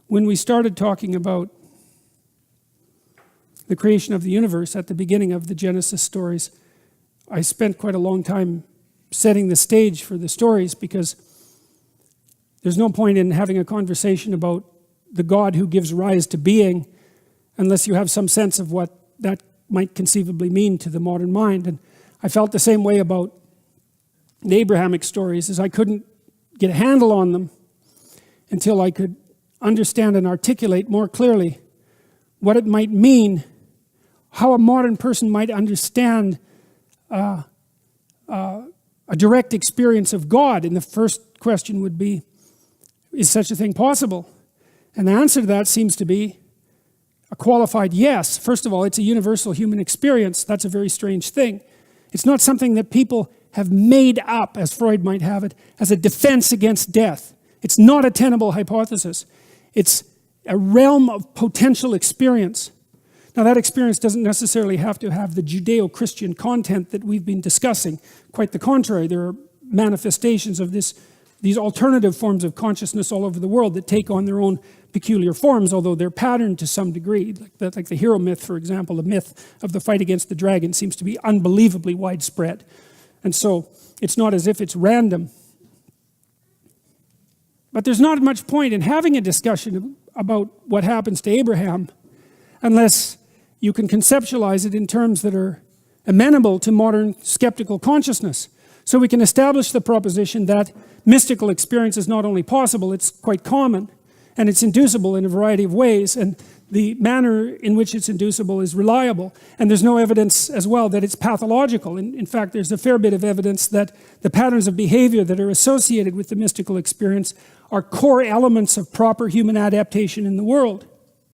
when we started talking about the creation of the universe at the beginning of the Genesis stories, I spent quite a long time setting the stage for the stories, because there's no point in having a conversation about the God who gives rise to being unless you have some sense of what that might conceivably mean to the modern mind. And I felt the same way about the Abrahamic stories, as I couldn't get a handle on them until I could understand and articulate more clearly what it might mean, how a modern person might understand a direct experience of God. And the first question would be, is such a thing possible? And the answer to that seems to be a qualified yes. First of all, it's a universal human experience. That's a very strange thing. It's not something that people have made up, as Freud might have it, as a defense against death. It's not a tenable hypothesis. It's a realm of potential experience. Now, that experience doesn't necessarily have to have the Judeo-Christian content that we've been discussing. Quite the contrary, there are manifestations of these alternative forms of consciousness all over the world that take on their own peculiar forms, although they're patterned to some degree. Like the hero myth, for example, the myth of the fight against the dragon seems to be unbelievably widespread. And so it's not as if it's random. But there's not much point in having a discussion about what happens to Abraham unless you can conceptualize it in terms that are amenable to modern skeptical consciousness. So we can establish the proposition that mystical experience is not only possible, it's quite common, and it's inducible in a variety of ways, and the manner in which it's inducible is reliable. And there's no evidence as well that it's pathological. In fact, there's a fair bit of evidence that the patterns of behavior that are associated with the mystical experience are core elements of proper human adaptation in the world.